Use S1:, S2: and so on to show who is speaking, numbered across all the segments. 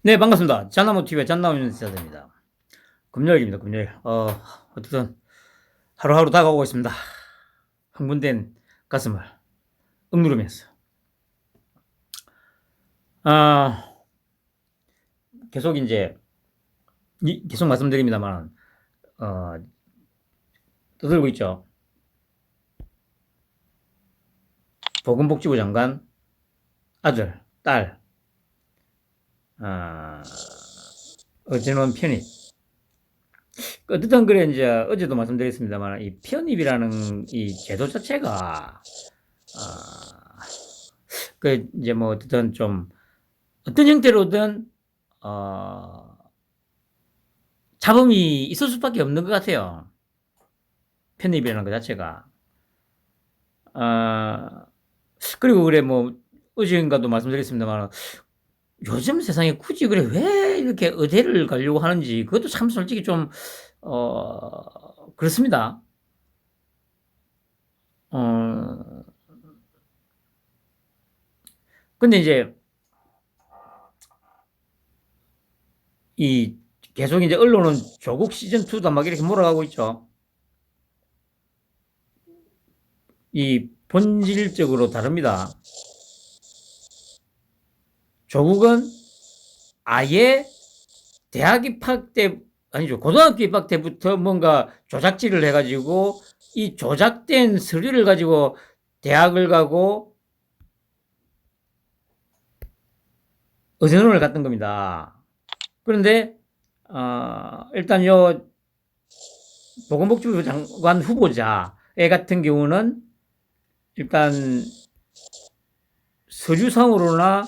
S1: 네, 반갑습니다. 잣나무TV의 잣나무 인사드립니다. 금요일입니다, 금요일. 어쨌든 하루하루 다가오고 있습니다. 흥분된 가슴을 억누르면서. 아, 계속 이제, 계속 말씀드립니다만, 어, 떠들고 있죠. 보건복지부 장관, 아들, 딸, 아, 어제는 편입. 어쨌든 그래, 이제, 어제도 말씀드렸습니다만, 이 편입이라는 이 제도 자체가, 아, 이제 뭐, 어쨌든 좀, 어떤 형태로든 잡음이 있을 수밖에 없는 것 같아요. 편입이라는 것 자체가. 아, 그리고 그래 뭐 어젠가도 말씀드렸습니다만 요즘 세상에 굳이 그래 왜 이렇게 의대를 가려고 하는지 그것도 참 솔직히 좀 그렇습니다. 어, 근데 이제 이 계속 이제 언론은 조국 시즌 2도 막 이렇게 몰아가고 있죠. 이 본질적으로 다릅니다. 조국은 아예 대학 입학 때, 아니죠. 고등학교 입학 때부터 뭔가 조작질을 해가지고 이 조작된 서류를 가지고 대학을 가고 의전원을 갔던 겁니다. 그런데, 일단 요 보건복지부 장관 후보자애 같은 경우는 일단 서류상으로나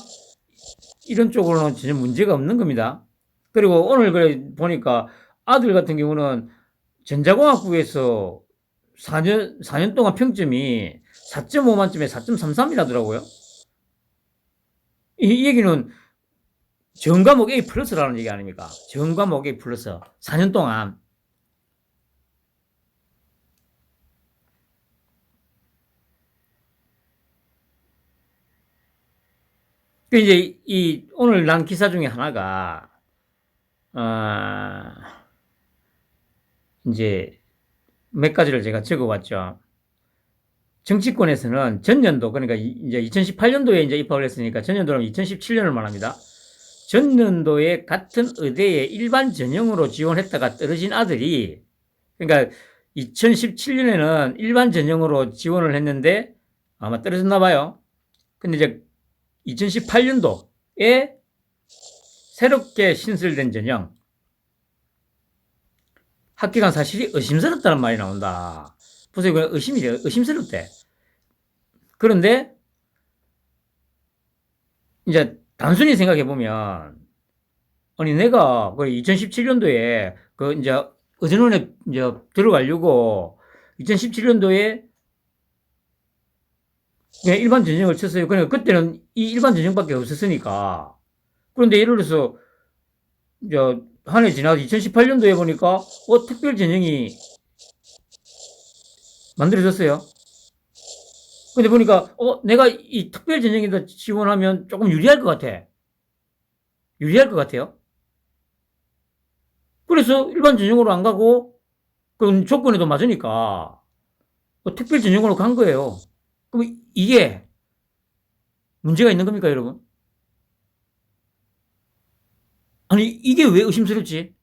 S1: 이런 쪽으로는 전혀 문제가 없는 겁니다. 그리고 오늘 그래 보니까 아들 같은 경우는 전자공학부에서 4년 동안 평점이 4.5 만점에 4.33이라더라고요. 이 얘기는 전과목 A 플러스라는 얘기 아닙니까? 전과목 A 플러스. 4년 동안. 그 이제 이 오늘 난 기사 중에 하나가 어, 이제 몇 가지를 제가 적어봤죠. 정치권에서는 전년도 그러니까 이제 2018년도에 이제 입학을 했으니까 전년도는 2017년을 말합니다. 전년도에 같은 의대에 일반 전형으로 지원했다가 떨어진 아들이 그러니까 2017년에는 일반 전형으로 지원을 했는데 아마 떨어졌나 봐요. 근데 이제 2018년도에 새롭게 신설된 전형 합격한 사실이 의심스럽다는 말이 나온다. 보세요. 의심스럽대. 그런데 이제 단순히 생각해 보면 아니 내가 그 2017년도에 그 이제 의전원에 이제 들어가려고 2017년도에 그냥 일반 전형을 쳤어요. 그러니까 그때는 이 일반 전형밖에 없었으니까. 그런데 예를 들어서 이제 한 해 지나서 2018년도에 보니까 특별 전형이 만들어졌어요. 근데 보니까 내가 이 특별 전형에다 지원하면 조금 유리할 것 같아. 유리할 것 같아요. 그래서 일반 전형으로 안 가고 그 조건에도 맞으니까 특별 전형으로 간 거예요. 그럼 이게 문제가 있는 겁니까, 여러분? 아니 이게 왜 의심스럽지?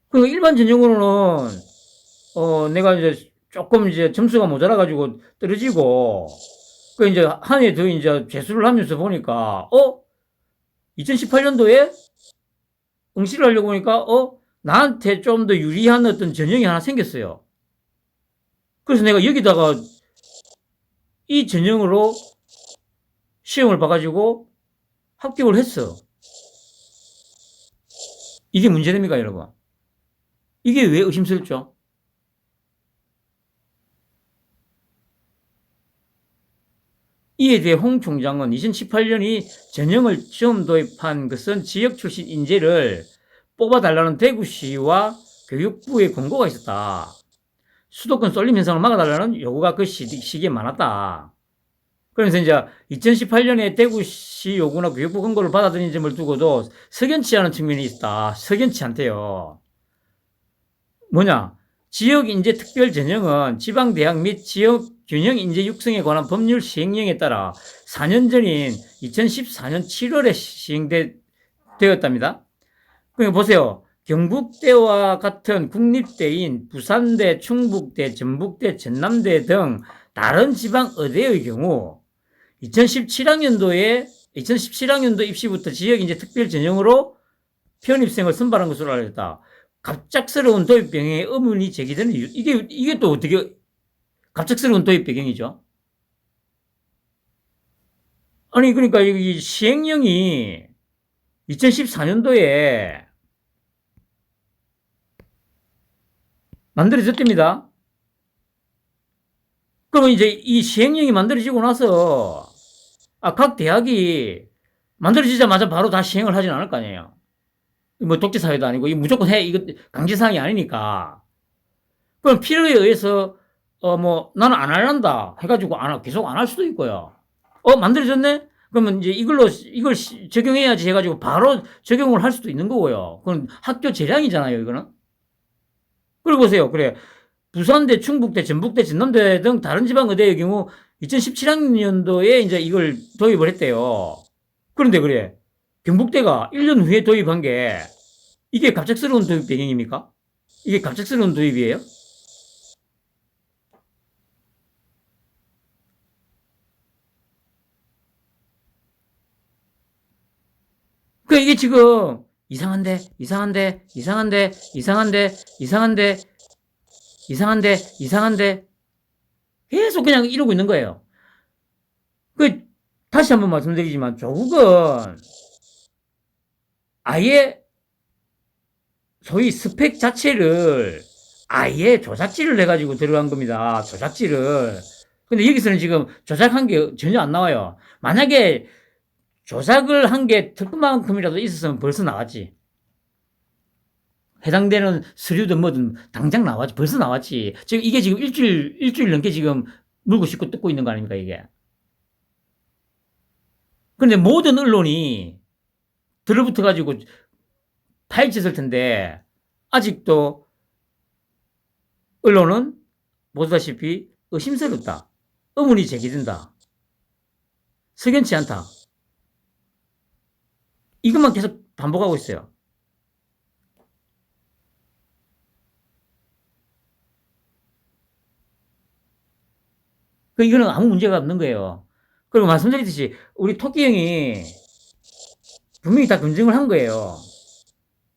S1: 그 일반 전형으로는 내가 이제 조금 이제 점수가 모자라 가지고 떨어지고 그 이제 한 해 더 이제 재수를 하면서 보니까 2018년도에 응시를 하려고 보니까 나한테 좀 더 유리한 어떤 전형이 하나 생겼어요. 그래서 내가 여기다가 이 전형으로 시험을 봐가지고 합격을 했어. 이게 문제됩니까, 여러분? 이게 왜 의심스럽죠? 이에 대해 홍 총장은 2018년이 전형을 처음 도입한 것은 지역 출신 인재를 뽑아달라는 대구시와 교육부의 권고가 있었다. 수도권 쏠림 현상을 막아달라는 요구가 그 시기에 많았다. 그러면서 이제 2018년에 대구시 요구나 교육부 권고를 받아들인 점을 두고도 석연치 않은 측면이 있다. 석연치 않대요. 뭐냐? 지역 인재 특별 전형은 지방 대학 및 지역 균형 인재 육성에 관한 법률 시행령에 따라 4년 전인 2014년 7월에 시행되었답니다. 그러니까 보세요. 경북대와 같은 국립대인 부산대, 충북대, 전북대, 전남대 등 다른 지방 의대의 경우 2017학년도 입시부터 지역 인재 특별 전형으로 편입생을 선발한 것으로 알려졌다. 갑작스러운 도입 병행에 의문이 제기되는 이유. 이게 또 어떻게 갑작스러운 도입 배경이죠? 아니, 그러니까 이 시행령이 2014년도에 만들어졌답니다. 그러면 이제 이 시행령이 만들어지고 나서 각 대학이 만들어지자마자 바로 다 시행을 하진 않을 거 아니에요. 뭐 독재사회도 아니고 이 무조건 해 이거 강제사항이 아니니까. 그럼 필요에 의해서 뭐 나는 안 할란다 해가지고 계속 안 할 수도 있고요. 만들어졌네? 그러면 이제 이걸 적용해야지 해가지고 바로 적용을 할 수도 있는 거고요. 그건 학교 재량이잖아요, 이거는. 그리고 보세요. 그래. 부산대, 충북대, 전북대, 전남대 등 다른 지방 의대의 경우 2017학년도에 이제 이걸 도입을 했대요. 그런데 그래. 경북대가 1년 후에 도입한 게 이게 갑작스러운 도입 배경입니까? 이게 갑작스러운 도입이에요? 이게 지금 이상한데 계속 그냥 이러고 있는 거예요. 다시 한번 말씀드리지만 조국은 아예 소위 스펙 자체를 아예 조작질을 해가지고 들어간 겁니다. 조작질을. 근데 여기서는 지금 조작한 게 전혀 안 나와요. 만약에 조작을 한 게 특급만큼이라도 있었으면 벌써 나왔지. 해당되는 서류든 뭐든 당장 나왔지. 벌써 나왔지. 지금 이게 지금 일주일 넘게 지금 물고 씻고 뜯고 있는 거 아닙니까, 이게. 그런데 모든 언론이 들어붙어가지고 파헤쳤을 텐데, 아직도 언론은 보다시피 의심스럽다. 의문이 제기된다. 석연치 않다. 이것만 계속 반복하고 있어요. 이거는 아무 문제가 없는 거예요. 그리고 말씀드렸듯이 우리 토끼 형이 분명히 다 검증을 한 거예요.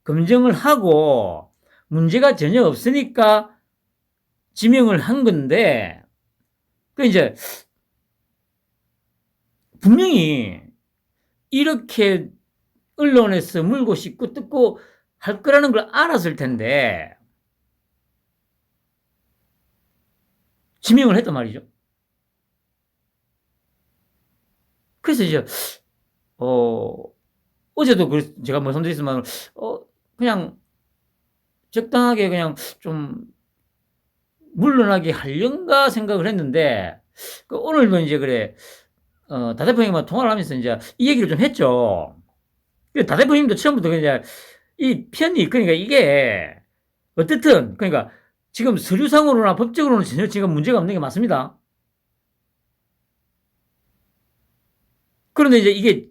S1: 검증을 하고 문제가 전혀 없으니까 지명을 한 건데, 이제 분명히 이렇게 언론에서 물고 씻고 뜯고 할 거라는 걸 알았을 텐데 지명을 했단 말이죠. 그래서 이제 어제도 제가 말씀드렸지만 그냥 적당하게 그냥 좀 물러나게 하려는가 생각을 했는데 오늘도 이제 그래 다 대표님과 통화를 하면서 이제 이 얘기를 좀 했죠. 다 대표님도 처음부터 그냥 이 편이 그러니까 이게 어쨌든 그러니까 지금 서류상으로나 법적으로는 전혀 지금 문제가 없는 게 맞습니다. 그런데 이제 이게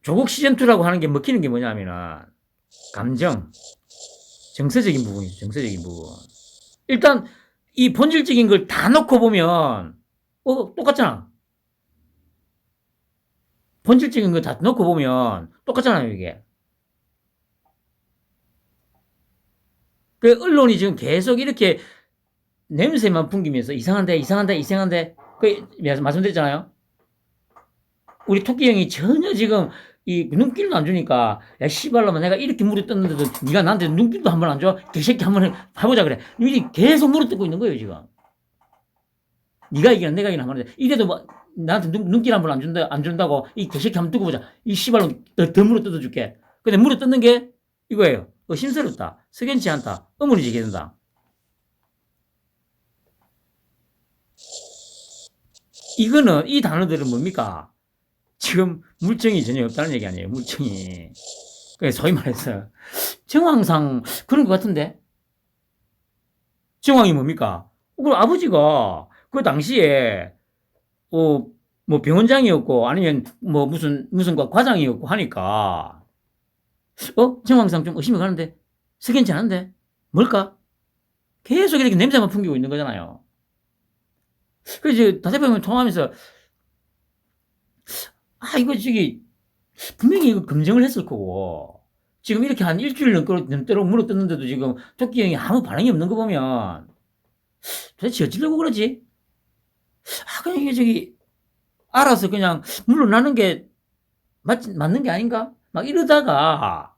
S1: 조국 시즌2라고 하는 게 먹히는 게 뭐냐면은 감정, 정서적인 부분이죠. 정서적인 부분. 일단 이 본질적인 걸 다 놓고 보면 똑같잖아. 본질적인 거 다 놓고 보면 똑같잖아요, 이게. 언론이 지금 계속 이렇게 냄새만 풍기면서 이상한데 말씀드렸잖아요. 우리 토끼 형이 전혀 지금 이 눈길도 안 주니까 야 씨발라마 내가 이렇게 물어 뜯는데도 네가 나한테 눈길도 한 번 안 줘? 개새끼 한번 해보자 그래. 이 계속 물어 뜯고 있는 거예요 지금. 네가 이기나 내가 이기나 하는데 이래도 뭐 나한테 눈길 한 번 안 준다고 이 개새끼 한번 뜨고 보자. 이 씨발로 더 물어 뜯어줄게. 근데 물어 뜯는 게 이거예요. 의심스럽다. 석연치 않다. 의문이 제기된다. 이거는, 이 단어들은 뭡니까? 지금 물증이 전혀 없다는 얘기 아니에요. 물증이. 소위 말해서 정황상 그런 것 같은데. 정황이 뭡니까? 그 아버지가 그 당시에 어, 뭐 병원장이었고 아니면 뭐 무슨 과장이었고 하니까 정황상 좀 의심이 가는데 석연치 않은데 뭘까? 계속 이렇게 냄새만 풍기고 있는 거잖아요. 그래서 이제 다대표님 통화하면서 이거 저기 분명히 이거 검증을 했을 거고 지금 이렇게 한 일주일 넘도록 물어뜯는데도 지금 토끼 형이 아무 반응이 없는 거 보면 도대체 어찌려고 그러지? 그냥 이게 저기 알아서 그냥 물러나는 게 맞는 게 아닌가? 막 이러다가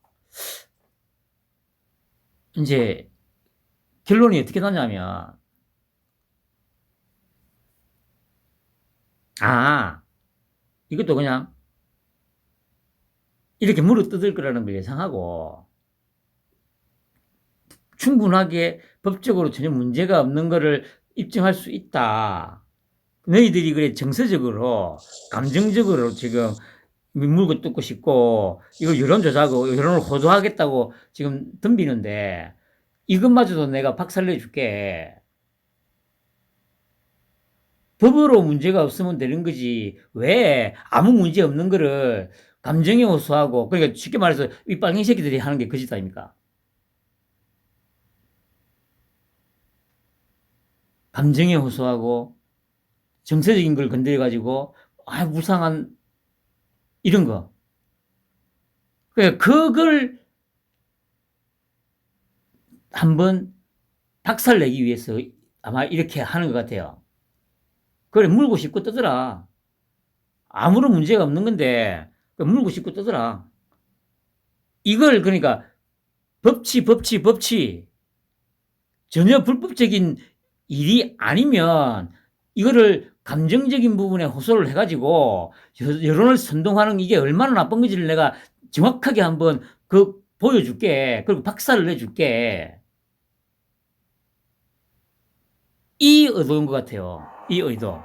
S1: 이제 결론이 어떻게 나냐면 이것도 그냥 이렇게 물어뜯을 거라는 걸 예상하고 충분하게 법적으로 전혀 문제가 없는 거를 입증할 수 있다. 너희들이 그래 정서적으로 감정적으로 지금 물고 뜯고 싶고 이걸 여론조사하고 여론을 호도하겠다고 지금 덤비는데 이것마저도 내가 박살내 줄게. 법으로 문제가 없으면 되는 거지. 왜 아무 문제 없는 거를 감정에 호소하고 그러니까 쉽게 말해서 이 빨갱이 새끼들이 하는 게 그 짓 아닙니까? 감정에 호소하고 정서적인 걸 건드려 가지고 불쌍한 이런 거. 그러니까 그걸 한번 박살내기 위해서 아마 이렇게 하는 것 같아요. 그래 물고 싶고 뜨더라. 아무런 문제가 없는 건데 물고 싶고 뜨더라. 이걸 그러니까 법치 전혀 불법적인 일이 아니면 이거를 감정적인 부분에 호소를 해가지고 여론을 선동하는 이게 얼마나 나쁜 건지를 내가 정확하게 한번 보여줄게. 그리고 박살을 내줄게. 이 의도인 것 같아요. 이 의도.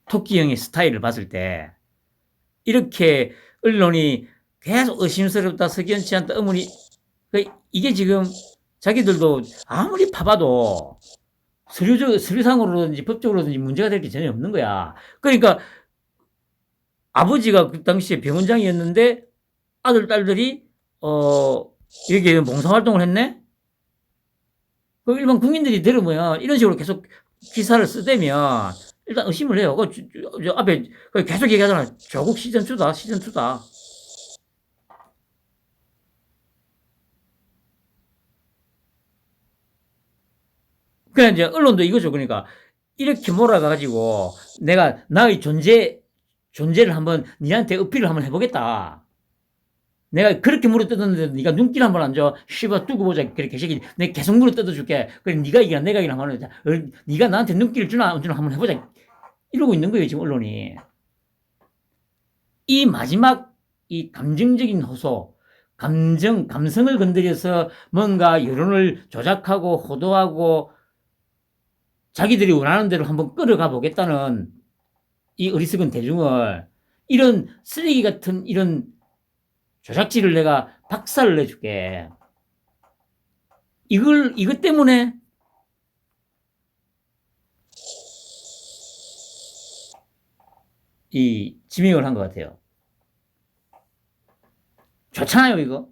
S1: 토끼 형의 스타일을 봤을 때 이렇게 언론이 계속 의심스럽다, 석연치 않다, 어머니 이게 지금 자기들도 아무리 파봐도 서류상으로든지 법적으로든지 문제가 될 게 전혀 없는 거야. 그러니까 아버지가 그 당시에 병원장이었는데 아들, 딸들이 여기에 봉사활동을 했네? 그 일반 국민들이 들으면 이런 식으로 계속 기사를 쓰대면 일단 의심을 해요. 앞에 계속 얘기하잖아. 조국 시즌2다, 시즌2다. 그냥 이제 언론도 이거죠. 그러니까 이렇게 몰아가지고 내가 나의 존재를 한번 니한테 어필을 한번 해보겠다. 내가 그렇게 물어뜯었는데 네가 눈길 한번 안 줘. 씨발 두고 보자. 그렇게 새끼 내가 계속 물어뜯어줄게. 그래 네가 이기나 내가 이기나 한번 하자. 네가 나한테 눈길을 주나 안 주나 한번 해보자. 이러고 있는 거예요 지금 언론이. 이 마지막 이 감정적인 호소, 감성을 건드려서 뭔가 여론을 조작하고 호도하고 자기들이 원하는 대로 한번 끌어가 보겠다는 이 어리석은 대중을 이런 쓰레기 같은 이런 조작질을 내가 박살을 내줄게. 이것 때문에 이 지명을 한 것 같아요. 좋잖아요, 이거.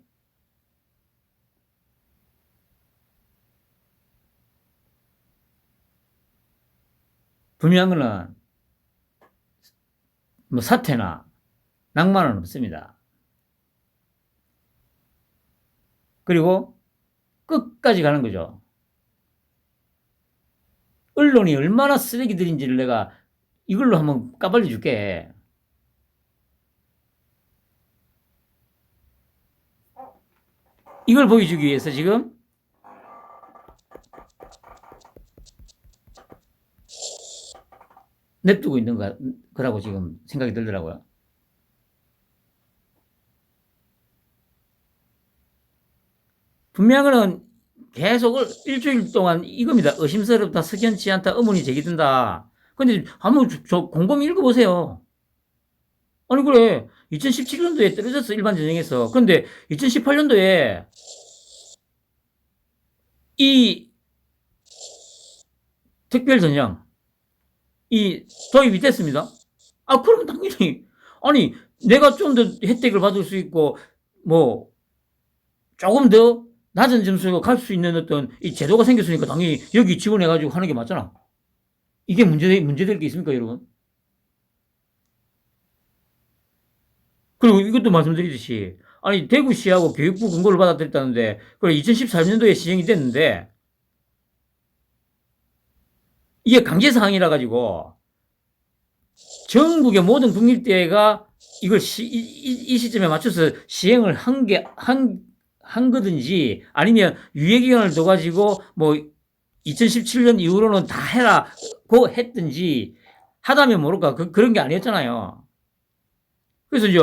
S1: 분명한 거는 뭐 사태나 낭만은 없습니다. 그리고 끝까지 가는 거죠. 언론이 얼마나 쓰레기들인지를 내가 이걸로 한번 까발려 줄게. 이걸 보여주기 위해서 지금 냅두고 있는 거라고 지금 생각이 들더라고요. 분명한 거는 계속 일주일 동안 이겁니다. 의심스럽다, 석연치 않다, 의문이 제기된다. 근데 한번 곰곰이 읽어보세요. 아니 그래 2017년도에 떨어졌어 일반 전형에서. 근데 2018년도에 이 특별 전형 이 도입이 됐습니다. 아 그러면 당연히 아니 내가 좀 더 혜택을 받을 수 있고 뭐 조금 더 낮은 점수로 갈 수 있는 어떤 이 제도가 생겼으니까 당연히 여기 지원해가지고 하는 게 맞잖아. 이게 문제될 게 있습니까, 여러분? 그리고 이것도 말씀드리듯이, 아니, 대구시하고 교육부 권고를 받아들였다는데, 그래, 2014년도에 시행이 됐는데, 이게 강제사항이라 가지고, 전국의 모든 국립대가 이걸 이 시점에 맞춰서 시행을 한 거든지, 아니면 유예기간을 둬가지고, 뭐, 2017년 이후로는 다 해라고 했든지, 하다면 모를까, 그런 게 아니었잖아요. 그래서 이제,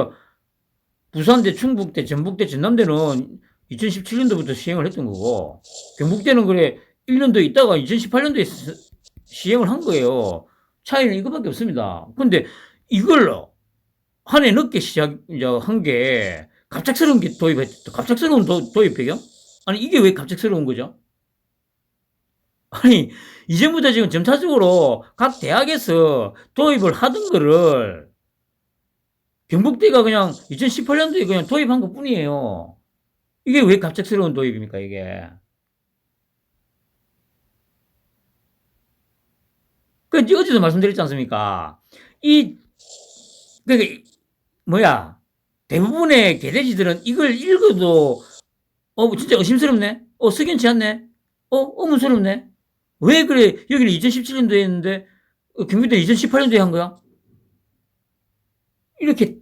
S1: 부산대, 충북대, 전북대, 전남대는 2017년도부터 시행을 했던 거고, 경북대는 그래, 1년 더 있다가 2018년도에 시행을 한 거예요. 차이는 이거밖에 없습니다. 근데 이걸 한 해 늦게 한 게, 갑작스러운 게 갑작스러운 도입 배경? 아니, 이게 왜 갑작스러운 거죠? 아니, 이전부터 지금 점차적으로 각 대학에서 도입을 하던 거를 경북대가 그냥 2018년도에 그냥 도입한 것 뿐이에요. 이게 왜 갑작스러운 도입입니까, 이게? 그, 어제도 말씀드렸지 않습니까? 그러니까, 대부분의 개돼지들은 이걸 읽어도, 진짜 의심스럽네? 석연치 않네? 의문스럽네? 왜 그래, 여기는 2017년도에 했는데, 경북대 2018년도에 한 거야? 이렇게,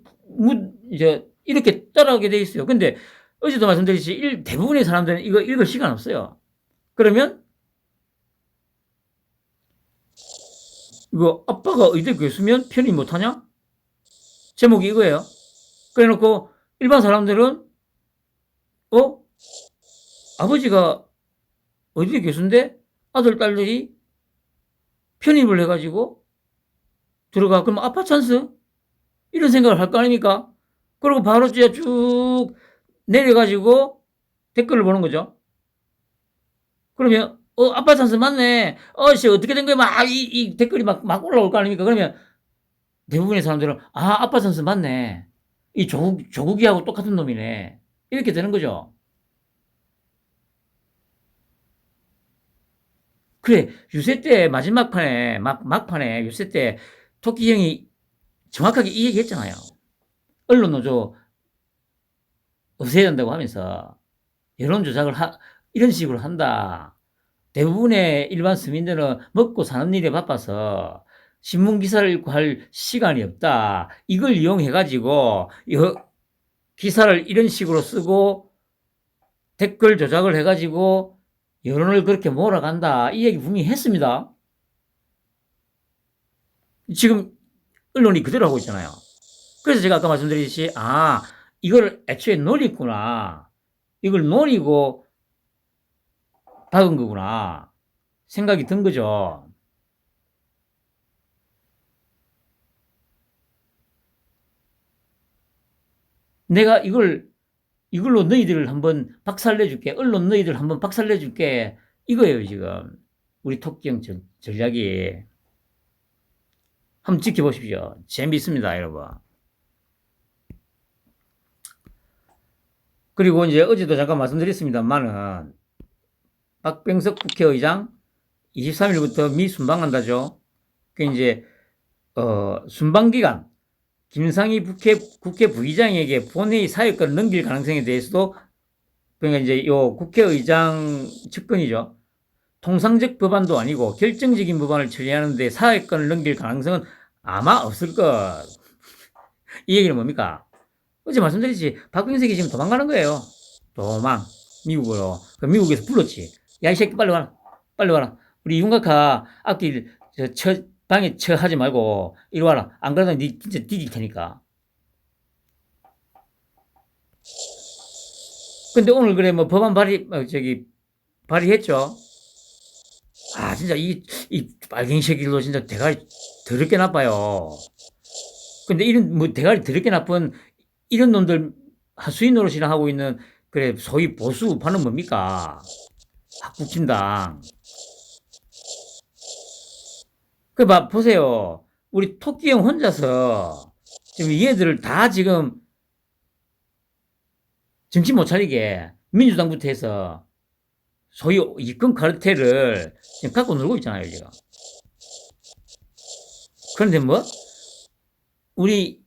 S1: 이렇게 따라오게 돼 있어요. 근데, 어제도 말씀드렸듯이, 대부분의 사람들은 이거 읽을 시간 없어요. 그러면, 이거 아빠가 의대 교수면 편입 못하냐? 제목이 이거예요. 그래 놓고 일반 사람들은 아버지가 의대 교수인데 아들 딸들이 편입을 해가지고 들어가. 그럼 아빠 찬스? 이런 생각을 할 거 아닙니까? 그리고 바로 쭉 내려가지고 댓글을 보는 거죠. 그러면 아빠 찬스 맞네. 씨 어떻게 된 거야? 막 이 댓글이 막 올라올 거 아닙니까? 그러면 대부분의 사람들은 아빠 찬스 맞네. 이 조국이하고 똑같은 놈이네. 이렇게 되는 거죠. 그래, 유세 때 마지막 판에, 막판에 유세 때 토끼 형이 정확하게 이 얘기 했잖아요. 언론 노조 없애야 된다고 하면서 여론 조작을 이런 식으로 한다. 대부분의 일반 서민들은 먹고 사는 일에 바빠서 신문 기사를 읽고 할 시간이 없다. 이걸 이용해가지고 기사를 이런 식으로 쓰고 댓글 조작을 해가지고 여론을 그렇게 몰아간다. 이 얘기 분명히 했습니다. 지금 언론이 그대로 하고 있잖아요. 그래서 제가 아까 말씀드렸듯이 이걸 애초에 노렸구나. 이걸 노리고 박은 거구나. 생각이 든 거죠. 내가 이걸로 너희들을 한번 박살내줄게. 언론 너희들 한번 박살내줄게. 이거예요, 지금. 우리 토끼형 전략이. 한번 지켜보십시오. 재미있습니다, 여러분. 그리고 이제 어제도 잠깐 말씀드렸습니다만은, 박병석 국회의장 23일부터 미 순방한다죠. 그 이제, 순방기간, 김상희 국회 부의장에게 본회의 사회권을 넘길 가능성에 대해서도, 그러니까 이제 요 국회의장 측근이죠. 통상적 법안도 아니고 결정적인 법안을 처리하는데 사회권을 넘길 가능성은 아마 없을 것. 이 얘기는 뭡니까? 어제 말씀드렸지. 박병석이 지금 도망가는 거예요. 미국으로. 미국에서 불렀지. 야, 이 새끼 빨리 와라. 빨리 와라. 우리 윤곽하 앞길 방에 하지 말고 이리 와라. 안 그러면 니 진짜 뒤질 테니까. 근데 오늘 그래 법안 발의 발의했죠. 아, 진짜 이 빨갱이새끼들도 진짜 대가리 더럽게 나빠요. 근데 이런, 뭐, 대가리 더럽게 나쁜 이런 놈들 하수인 노릇이나 하고 있는, 그래, 소위 보수파는 뭡니까? 박국진당. 보세요. 우리 토끼 형 혼자서 지금 얘들을 다 지금 정신 못 차리게 민주당부터 해서 소위 입건 카르텔을 지금 갖고 놀고 있잖아요, 지금. 그런데 뭐, 우리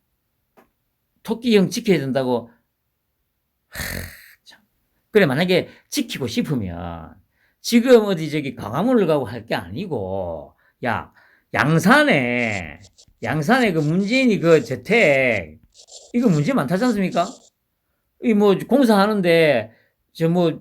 S1: 토끼 형 지켜야 된다고, 참. 그래, 만약에 지키고 싶으면 지금 어디 저기 광화문을 가고 할 게 아니고, 야, 양산에 그 문재인이 그 저택, 이거 문제 많다지 않습니까? 이 뭐 공사하는데, 저 뭐,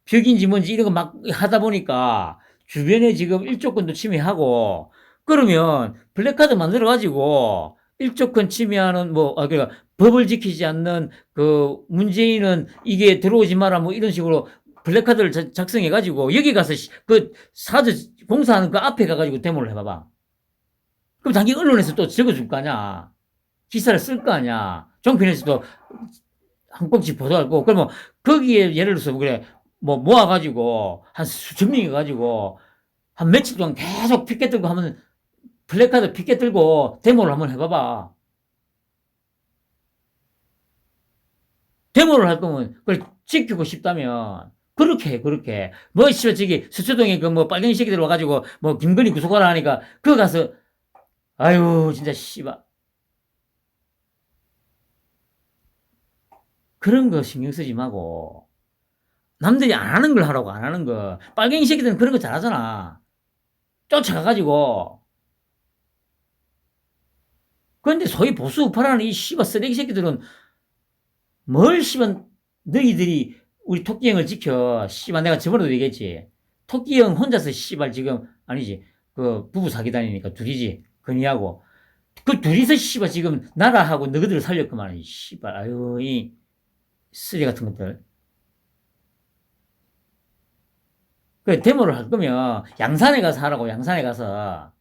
S1: 벽인지 뭔지 이런 거 막 하다 보니까 주변에 지금 일조권도 침해하고, 그러면 플래카드 만들어가지고 일조권 침해하는 뭐, 그러니까 법을 지키지 않는 그 문재인은 이게 들어오지 마라 뭐 이런 식으로 플래카드를 작성해가지고 여기 가서 그 사저 공사하는 그 앞에 가가지고 데모를 해봐봐. 그럼 당연히 언론에서 또 적어줄 거 아니야. 기사를 쓸 거 아니야. 종편에서도 한 꼭지 보도하고, 그러면 거기에 예를 들어서 그래, 뭐 모아가지고 한 수천 명이 가지고 한 며칠 동안 계속 피켓 들고 하면 플래카드 피켓 들고 데모를 한번 해봐봐. 데모를 할 거면 그걸 지키고 싶다면 그렇게 해, 그렇게. 뭐 씨발 저기 서초동에 그 뭐 빨갱이 새끼들 와가지고 뭐 김건희 구속하라 하니까 그거 가서 아유 진짜 씨발 그런 거 신경 쓰지 말고 남들이 안 하는 걸 하라고. 안 하는 거. 빨갱이 새끼들은 그런 거 잘하잖아. 쫓아가가지고. 그런데 소위 보수 우파라는 이 씨발 쓰레기 새끼들은 뭘 씨발 너희들이 우리 토끼형을 지켜. 씨발 내가 저번에도 얘기했지. 토끼형 혼자서 씨발 지금 아니지. 그 부부 사기 다니니까 둘이지. 건이하고. 그 둘이서 씨발 지금 나라하고 너희들을 살렸구만. 이 씨발 아유 이 쓰레기 같은 것들. 그 데모를 할 거면 양산에 가서 하라고. 양산에 가서.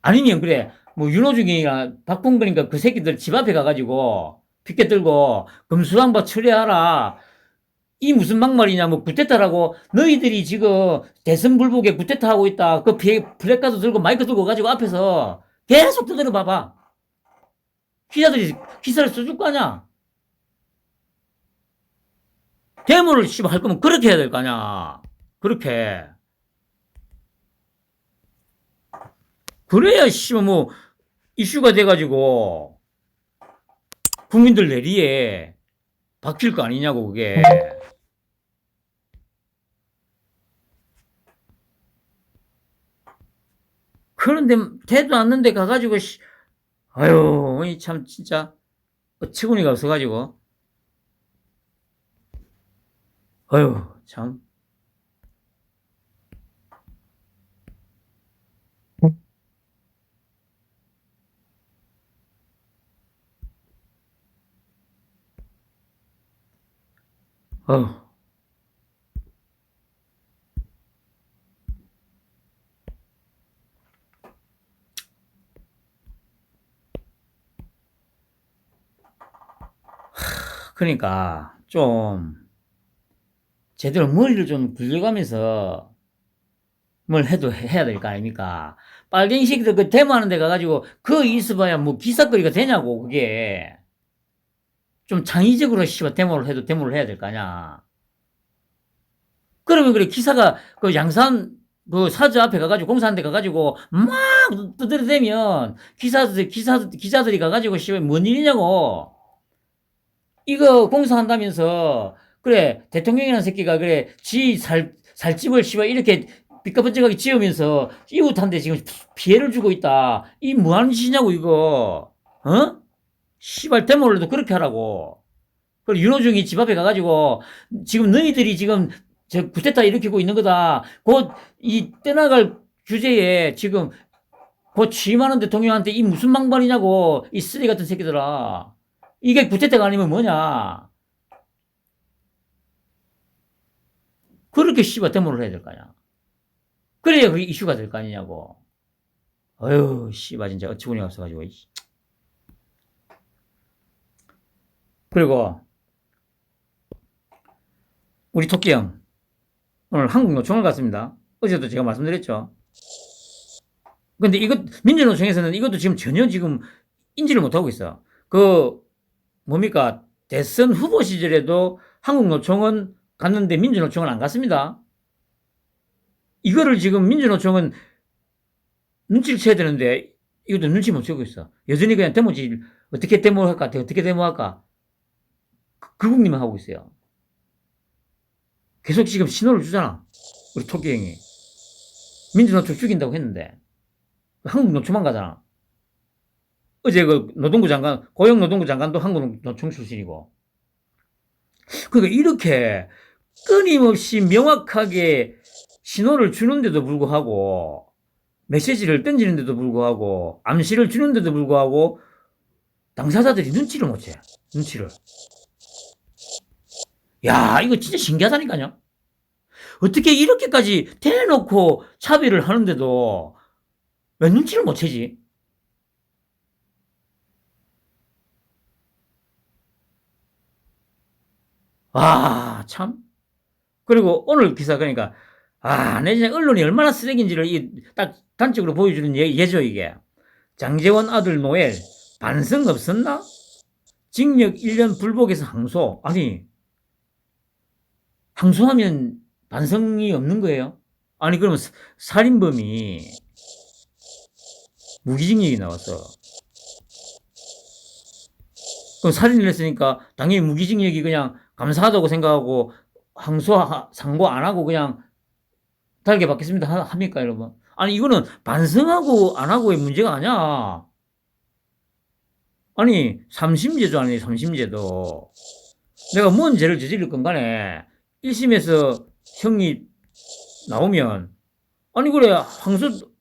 S1: 아니면 그래 뭐 윤호중이나 박봉근인가 그 새끼들 집 앞에 가가지고 피켓 들고 금수강바 처리하라. 이 무슨 막말이냐 뭐 구테타라고. 너희들이 지금 대선 불복에 구테타 하고 있다. 그 플래카드 들고 마이크 들고 가지고 앞에서 계속 두드려 봐봐. 기자들이 기사를 써줄 거 아니야. 데모를 씨발 할 거면 그렇게 해야 될 거 아니야. 그렇게. 그래야 씨발 뭐 이슈가 돼가지고 국민들 내리에 박힐 거 아니냐고 그게. 그런데 되도 않는데 가가지고 아유 참 진짜 어처구니가 없어가지고 아유 참. 어휴. 그러니까 좀 제대로 머리를 좀 굴려가면서 뭘 해도 해야 될 거 아닙니까? 빨갱이 새끼들 그 데모하는 데 가가지고 그 있어봐야 뭐 기사거리가 되냐고 그게. 좀 창의적으로 씨발 데모를 해도 데모를 해야 될 거 아니야. 그러면 그래 기사가 그 양산 그 사저 앞에 가가지고 공사하는 데 가가지고 막 두드려대면 기자들이 가가지고 씨발 뭔 일이냐고. 이거 공사한다면서 그래 대통령이라는 새끼가 그래 지 살집을 씨발 이렇게 삐까번쩍하게 지으면서 이웃한테 지금 피해를 주고 있다. 이 뭐하는 짓이냐고 이거. 어? 씨발 데모를 해도 그렇게 하라고. 그리고 윤호중이 집 앞에 가가지고 지금 너희들이 지금 저 구테타 일으키고 있는 거다. 곧 이 떠나갈 규제에 지금 곧 취임하는 대통령한테 이 무슨 망발이냐고. 이 쓰레기 같은 새끼들아. 이게 구테타가 아니면 뭐냐. 그렇게 씨발 데모를 해야 될 거 아니야. 그래야 그게 이슈가 될 거 아니냐고. 어휴, 씨발, 진짜 어처구니가 없어가지고. 그리고, 우리 토끼 형, 오늘 한국노총을 갔습니다. 어제도 제가 말씀드렸죠. 근데 민주노총에서는 이것도 지금 전혀 지금 인지를 못하고 있어. 뭡니까? 대선 후보 시절에도 한국노총은 갔는데 민주노총은 안 갔습니다. 이거를 지금 민주노총은 눈치를 채야 되는데 이것도 눈치 못 채고 있어. 여전히 그냥 데모지, 어떻게 데모할까? 어떻게 데모할까? 그국님만 하고 있어요. 계속 지금 신호를 주잖아. 우리 토끼 형이. 민주노총 죽인다고 했는데. 한국노총만 가잖아. 어제 노동부 장관, 고용노동부 장관도 한국노총 출신이고. 그러니까 이렇게 끊임없이 명확하게 신호를 주는데도 불구하고, 메시지를 던지는데도 불구하고, 암시를 주는데도 불구하고, 당사자들이 눈치를 못 채. 눈치를. 야, 이거 진짜 신기하다니까요. 어떻게 이렇게까지 대놓고 차별을 하는데도 왜 눈치를 못 채지? 아, 참. 그리고 오늘 기사 그러니까 내 진짜 언론이 얼마나 쓰레기인지를 딱 단적으로 보여주는 예죠 이게. 장제원 아들 노엘 반성 없었나? 징역 1년 불복에서 항소. 아니 항소하면 반성이 없는 거예요? 아니 그러면 살인범이 무기징역이 나왔어. 그럼 살인을 했으니까 당연히 무기징역이 그냥 감사하다고 생각하고 상고 안 하고 그냥 달게 받겠습니다 합니까 여러분? 아니 이거는 반성하고 안 하고의 문제가 아니야. 아니 3심제도 아니에요. 3심제도. 내가 뭔 죄를 저지를 건 간에 1심에서 형이 나오면 아니 그래 항소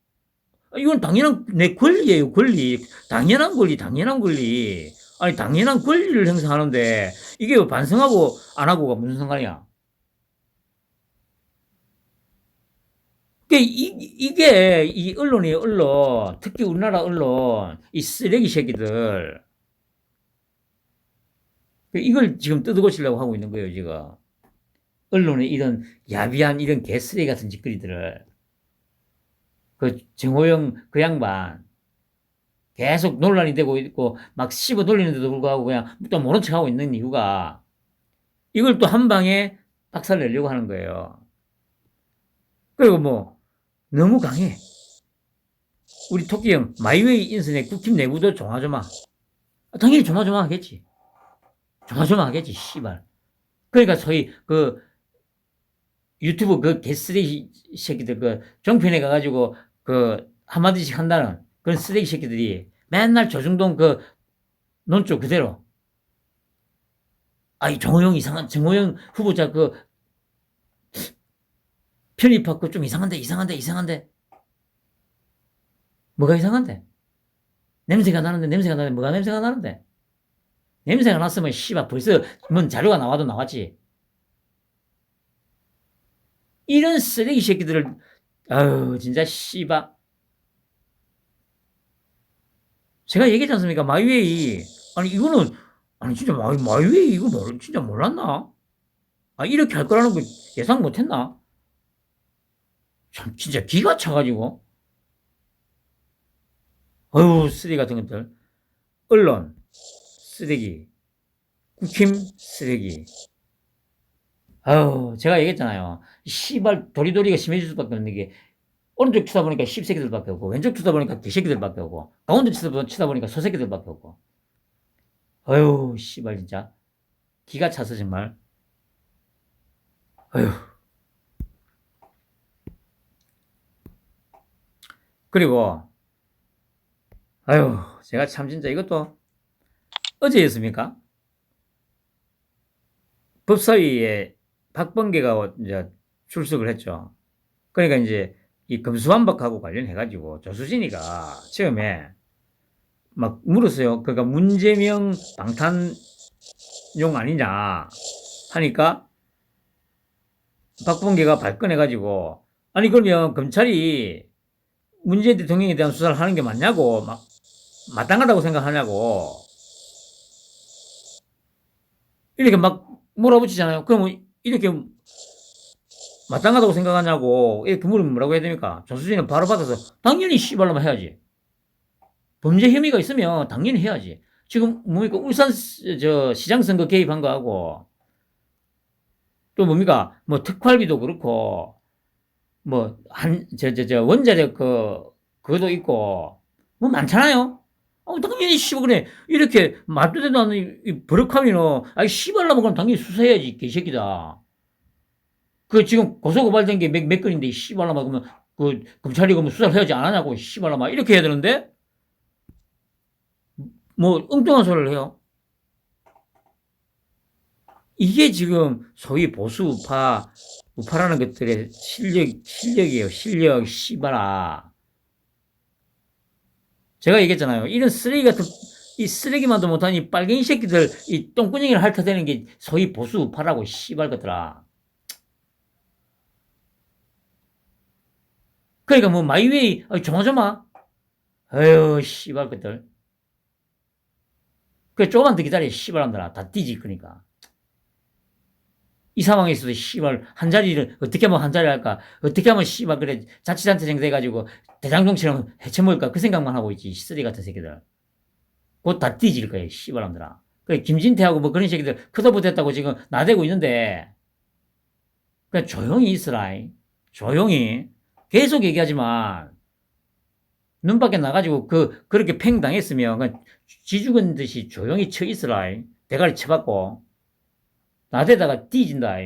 S1: 이건 당연한 내 권리예요. 권리. 당연한 권리. 당연한 권리. 아니 당연한 권리를 행사하는데 이게 반성하고 안 하고가 무슨 상관이야. 이게 이 언론이 언론, 특히 우리나라 언론, 이 쓰레기 새끼들 이걸 지금 뜯어고치려고 하고 있는 거예요, 지금. 언론의 이런 야비한 이런 개쓰레기 같은 짓거리들을 정호영 그 양반 계속 논란이 되고 있고 막 씹어 돌리는데도 불구하고 그냥 또 모른 척하고 있는 이유가 이걸 또 한 방에 박살 내려고 하는 거예요. 그리고 뭐 너무 강해. 우리 토끼 형 마이웨이 인터넷 국힘 내부도 조마조마. 당연히 조마조마 하겠지. 조마조마 하겠지, 씨발. 그러니까 소위 유튜브 개쓰레기 새끼들 정편에 가가지고 한마디씩 한다는 그런 쓰레기 새끼들이 맨날 조중동 논조 그대로. 정호영 후보자 편입학 좀 이상한데. 뭐가 이상한데? 냄새가 나는데 뭐가 냄새가 나는데? 냄새가 났으면 씨발 벌써 뭔 자료가 나와도 나왔지. 이런 쓰레기 새끼들을 아유 진짜 씨발. 제가 얘기했지 않습니까? 마이웨이. 아니 이거는 아니 진짜 마이웨이 이거 진짜 몰랐나? 이렇게 할 거라는 거 예상 못했나? 참 진짜 기가 차가지고. 어휴 쓰레기 같은 것들. 언론 쓰레기. 국힘 쓰레기. 아유 제가 얘기했잖아요. 씨발 도리도리가 심해질 수밖에 없는 게 오른쪽 치다 보니까 씹새끼들밖에 없고 왼쪽 치다 보니까 개새끼들밖에 없고 가운데 치다 보니까 소새끼들밖에 없고. 어휴 씨발 진짜 기가 차서 정말. 어휴. 그리고 아유 제가 참 진짜 이것도 어제였습니까? 법사위에 박범계가 이제 출석을 했죠. 그러니까 이제 이 검수완박하고 관련해가지고 조수진이가 처음에 막 물었어요. 그러니까 문재명 방탄용 아니냐 하니까 박범계가 발끈해가지고, 아니, 그러면 검찰이 문재인 대통령에 대한 수사를 하는 게 맞냐고, 마땅하다고 생각하냐고, 이렇게 막 몰아붙이잖아요. 그러면 이렇게 마땅하다고 생각하냐고, 이렇게 물으면 뭐라고 해야 됩니까? 전수진은 바로 받아서, 당연히 씨발로만 해야지. 범죄 혐의가 있으면 당연히 해야지. 지금 뭡니까? 울산 시장 선거 개입한 거하고 또 뭡니까? 뭐 특활비도 그렇고 뭐 원자력 그것도 있고 뭐 많잖아요. 당연히 씨발 그래 이렇게 말도 되도 않는 이 버럭하면 아이 씨발라면 그럼 당연히 수사해야지 개새끼다. 그 지금 고소고발된 게 몇 건인데 씨발라면 그러면 그 검찰이 그러면 수사를 해야지 안 하냐고 씨발라면 이렇게 해야 되는데 뭐 엉뚱한 소리를 해요. 이게 지금 소위 보수 우파라는 것들의 실력이에요. 실력, 씨발아. 제가 얘기했잖아요. 이런 쓰레기 같은, 이 쓰레기만도 못한 이 빨갱이 새끼들, 이 똥구녕이를 핥아대는 게 소위 보수 우파라고, 씨발 것들아. 그러니까 뭐, 마이웨이, 조마조마. 아유, 씨발 것들. 그래, 조금만 더 기다려, 씨발놈들아. 다 뒤질 거니까. 이 상황에 있어서 씨발 한 자리를 어떻게 하면 한 자리 할까? 어떻게 하면 씨발 그래 자치단체장 돼가지고 대장동처럼 해쳐먹을까? 그 생각만 하고 있지 쓰레기 같은 새끼들. 곧 다 뒤질 거야 씨발놈들아. 그 김진태하고 뭐 그런 새끼들 크다 못했다고 지금 나대고 있는데 그냥 조용히 있으라. 조용히 계속 얘기하지만 눈 밖에 나가지고 그렇게 팽 당했으면 그냥 쥐 죽은 듯이 조용히 쳐 있으라. 대가리 쳐받고 나대다가 뒤진다.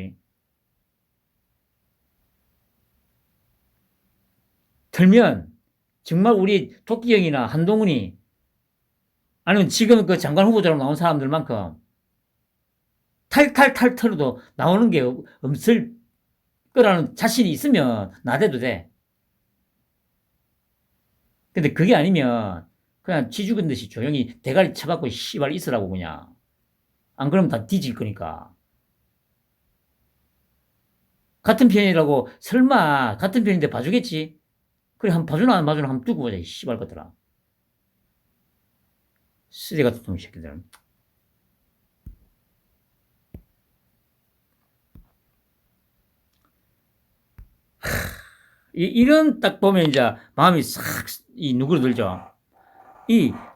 S1: 털면 정말 우리 토끼 형이나 한동훈이 아니면 지금 그 장관 후보자로 나온 사람들만큼 탈탈탈 털어도 나오는 게 없을 거라는 자신이 있으면 나대도 돼. 근데 그게 아니면 그냥 쥐 죽은 듯이 조용히 대가리 쳐박고 씨발 있으라고 그냥. 안 그러면 다 뒤질 거니까. 같은 편이라고 설마 같은 편인데 봐주겠지? 그래 한 봐주나 안 봐주나 한번 두고 보자 이 씨발 것들아. 쓰레기 같은 놈 새끼들은. 이런 딱 보면 이제 마음이 싹 누그러들죠.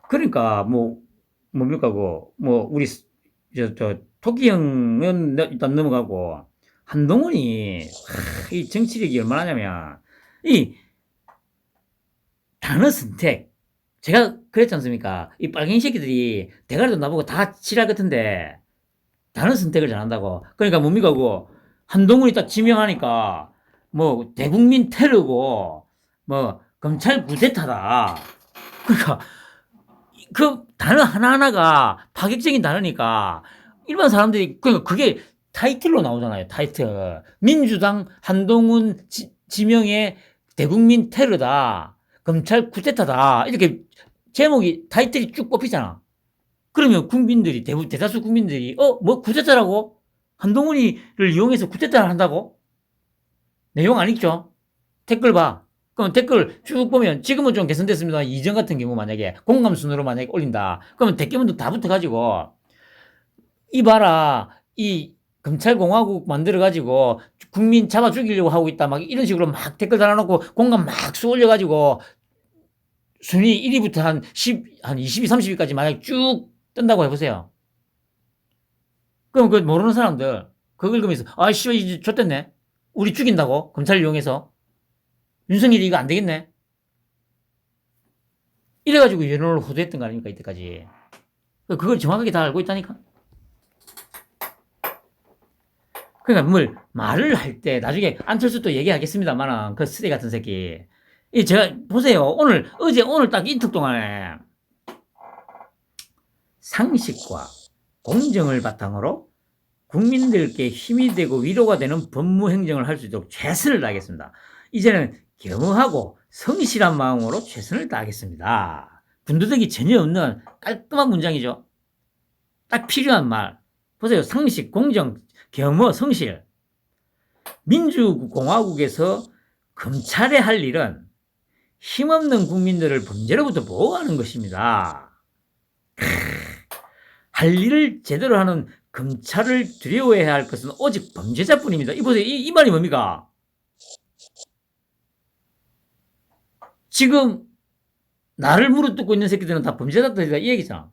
S1: 그러니까 뭡니까 우리 토끼 형은 일단 넘어가고 한동훈이 이 정치력이 얼마나냐면 이 단어 선택 제가 그랬지 않습니까? 이 빨갱이 새끼들이 대가리도 나보고 다 지랄 같은데 단어 선택을 잘한다고. 그러니까 뭡니까 한동훈이 딱 지명하니까 뭐 대국민 테러고 뭐 검찰 구데타다. 그러니까 그 단어 하나하나가 파격적인 단어니까 일반 사람들이 그러니까 그게 타이틀로 나오잖아요. 타이틀. 민주당 한동훈 지명의 대국민 테러다. 검찰 쿠데타다. 이렇게 제목이 타이틀이 쭉 뽑히잖아. 그러면 국민들이 대다수 국민들이 뭐 쿠데타라고? 한동훈이를 이용해서 쿠데타를 한다고? 내용 안 읽죠? 댓글 봐. 그럼 댓글 쭉 보면 지금은 좀 개선됐습니다. 이전 같은 경우 만약에 공감 순으로 만약에 올린다. 그러면 댓글문도 다 붙어가지고 이봐라 이 검찰공화국 만들어가지고 국민 잡아 죽이려고 하고 있다. 막 이런 식으로 막 댓글 달아놓고 공감 막 쏘 올려가지고 순위 1위부터 한 22, 30위까지 만약에 쭉 뜬다고 해보세요. 그럼 그 모르는 사람들 그거 읽으면서 씨발 이제 좆됐네. 우리 죽인다고 검찰 이용해서 윤석열이 이거 안 되겠네. 이래가지고 여론을 호도했던 거 아닙니까 이때까지. 그걸 정확하게 다 알고 있다니까. 그러니까 말을 할 때 나중에 안철수 또 얘기하겠습니다만은 그 쓰레기 같은 새끼. 제가 보세요. 오늘 딱 이틀 동안에 상식과 공정을 바탕으로 국민들께 힘이 되고 위로가 되는 법무 행정을 할 수 있도록 최선을 다하겠습니다. 이제는 겸허하고 성실한 마음으로 최선을 다하겠습니다. 군더더기 전혀 없는 깔끔한 문장이죠. 딱 필요한 말. 보세요. 상식, 공정, 겸허, 성실. 민주공화국에서 검찰의 할 일은 힘없는 국민들을 범죄로부터 보호하는 것입니다. 할 일을 제대로 하는 검찰을 두려워해야 할 것은 오직 범죄자뿐입니다. 이 보세요. 이 말이 뭡니까? 지금 나를 물어뜯고 있는 새끼들은 다 범죄자들이다 이 얘기잖아.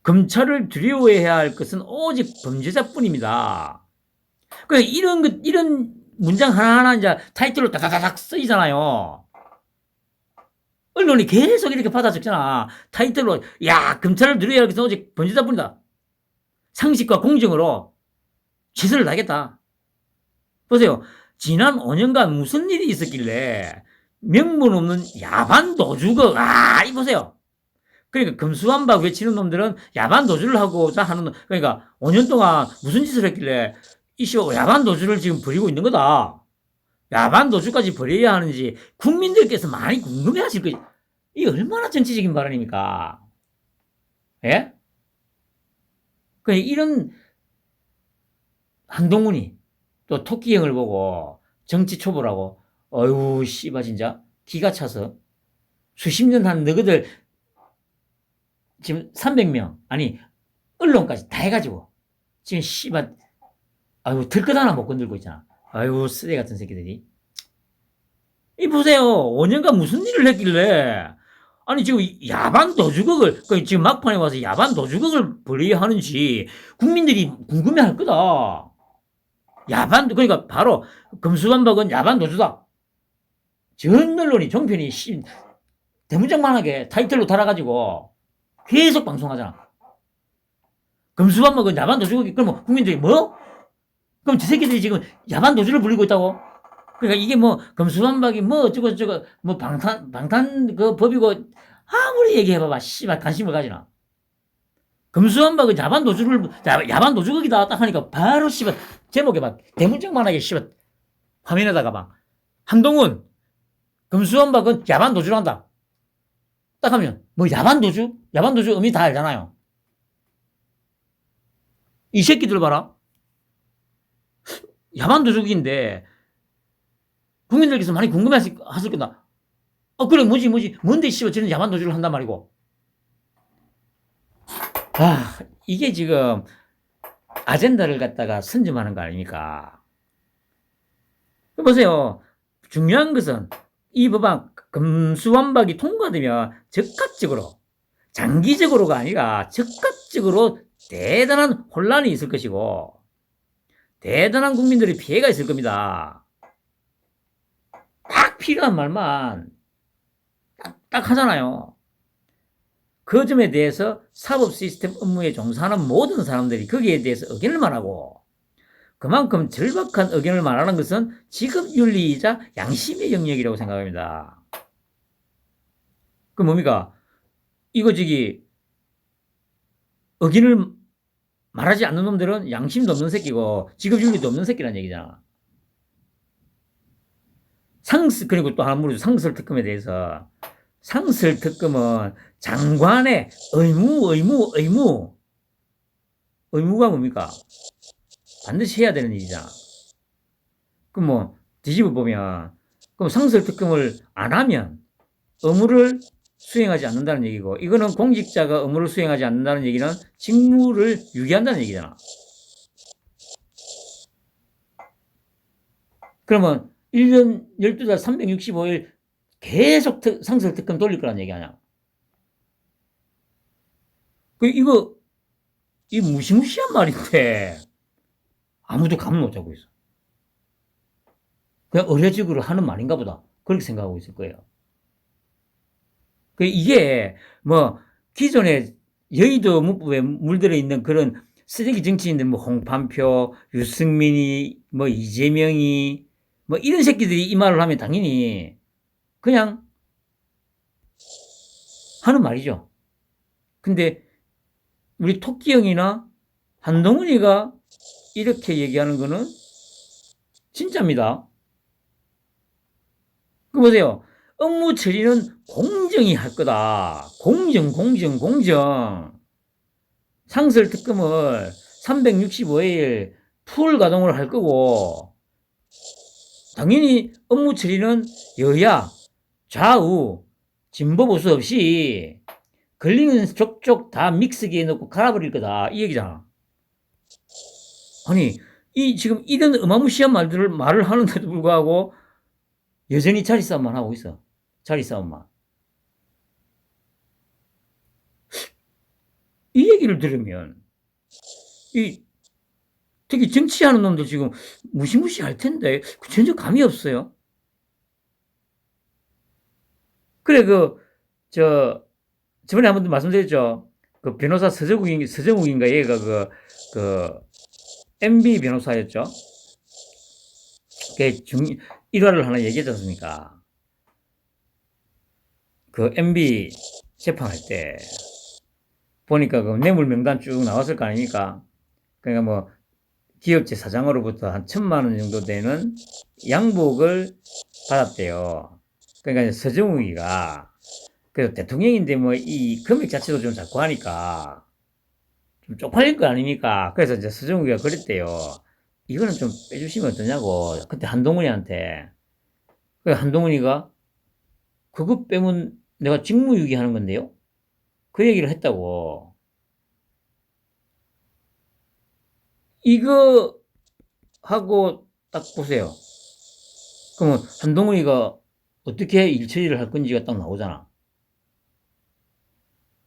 S1: 검찰을 두려워해야 할 것은 오직 범죄자뿐입니다. 그러니까 이런 문장 하나하나 이제 타이틀로 다다다닥 쓰이잖아요. 언론이 계속 이렇게 받아 적잖아. 타이틀로, 야, 검찰을 두려워해야 할 것은 오직 범죄자뿐이다. 상식과 공정으로 최선을 다하겠다. 보세요. 지난 5년간 무슨 일이 있었길래 명분 없는 야반 도주거, 이 보세요. 그러니까 금수한박 외치는 놈들은 야반 도주를 하고자 하는 놈, 그러니까 5년 동안 무슨 짓을 했길래 이쇼 야반 도주를 지금 벌이고 있는 거다. 야반 도주까지 벌여야 하는지 국민들께서 많이 궁금해 하실 거예요. 이게 얼마나 정치적인 발언입니까? 예? 그러니까 이런 한동훈이 또 토끼 형을 보고 정치 초보라고, 어휴, 씨발, 진짜. 기가 차서. 수십 년 한 너희들 지금 300명, 아니, 언론까지 다 해가지고, 지금 씨발, 아유, 들것 하나 못 건들고 있잖아. 아유, 쓰레기 같은 새끼들이. 이 보세요. 5년간 무슨 일을 했길래, 아니, 지금 야반 도주극을, 지금 막판에 와서 야반 도주극을 벌여야 하는지 국민들이 궁금해 할 거다. 야반, 그러니까 바로 금수반박은 야반 도주다. 전 언론이 종편이 대문짝만하게 타이틀로 달아가지고 계속 방송하잖아. 금수반박은 야반 도주극이, 그러면 국민들이 뭐? 그럼 저 새끼들이 지금 야반 도주를 부리고 있다고? 그러니까 이게 뭐 금수반박이 뭐 어쩌고 뭐 방탄 그 법이고 아무리 얘기해봐봐 씨발 관심을 가지나. 금수반박은 야반 도주극이다 딱 하니까 바로 씨발 제목에 막 대문짝만하게 씨발 화면에다가 막 한동훈 금수반박은 야반 도주를 한다 딱 하면 뭐 야반 도주 의미 다 알잖아요. 이 새끼들 봐라. 야반 도주극인데 국민들께서 많이 궁금해하실 거다. 그래, 뭔데, 씨발, 저는 야반 도주를 한단 말이고. 이게 지금, 아젠다를 갖다가 선점하는 거 아닙니까? 보세요. 중요한 것은, 이 법안, 금수완박이 통과되면, 즉각적으로, 장기적으로가 아니라, 즉각적으로 대단한 혼란이 있을 것이고, 대단한 국민들의 피해가 있을 겁니다. 딱 필요한 말만 딱 하잖아요. 그 점에 대해서 사법 시스템 업무에 종사하는 모든 사람들이 거기에 대해서 의견을 말하고 그만큼 절박한 의견을 말하는 것은 직업윤리이자 양심의 영역이라고 생각합니다. 그 뭡니까? 이거 의견을 말하지 않는 놈들은 양심도 없는 새끼고 직업윤리도 없는 새끼란 얘기잖아. 그리고 또 하나 물어줘. 상설특검에 대해서. 상설특검은 장관의 의무가 뭡니까? 반드시 해야 되는 일이잖아. 그럼 뭐, 뒤집어 보면, 그럼 상설특검을 안 하면 의무를 수행하지 않는다는 얘기고, 이거는 공직자가 의무를 수행하지 않는다는 얘기는 직무를 유기한다는 얘기잖아. 그러면 1년 12달 365일 계속 상설특검 돌릴 거란 얘기 아니야. 이거 무시무시한 말인데 아무도 감을 못 잡고 있어. 그냥 의례적으로 하는 말인가 보다. 그렇게 생각하고 있을 거예요. 이게 뭐 기존에 여의도 문법에 물들어 있는 그런 쓰레기 정치인들 뭐 홍판표, 유승민이 뭐 이재명이 뭐 이런 새끼들이 이 말을 하면 당연히 그냥 하는 말이죠. 근데 우리 토끼 형이나 한동훈이가 이렇게 얘기하는 거는 진짜입니다. 그 보세요. 업무 처리는 공정히 할 거다. 공정. 상설특검을 365일 풀 가동을 할 거고, 당연히 업무 처리는 여야, 좌우, 진보 보수 없이 걸리는 족족 다 믹스기에 넣고 갈아버릴 거다. 이 얘기잖아. 아니, 지금 이런 어마무시한 말을 하는데도 불구하고 여전히 자리 싸움만 하고 있어. 자리 싸움만. 이 얘기를 들으면, 특히 정치하는 놈들 지금 무시무시할 텐데, 전혀 감이 없어요. 그래, 저번에 한 번도 말씀드렸죠. 그 변호사 서정욱인가 얘가 MB 변호사였죠. 일화를 하나 얘기하지 않습니까? 그 MB 재판할 때 보니까 그 뇌물 명단 쭉 나왔을 거 아닙니까? 그러니까 뭐 기업체 사장으로부터 한 1,000만 원 정도 되는 양복을 받았대요. 그러니까 서정욱이가 그래서 대통령인데 뭐 이 금액 자체도 좀 작고 하니까 좀 쪽팔릴 거 아닙니까? 그래서 이제 서정욱이가 그랬대요. 이거는 좀 빼주시면 어떠냐고. 그때 한동훈이한테. 그래서 한동훈이가 그거 빼면 내가 직무유기 하는 건데요? 그 얘기를 했다고. 이거 하고 딱 보세요. 그러면 한동훈이가 어떻게 일 처리를 할 건지가 딱 나오잖아.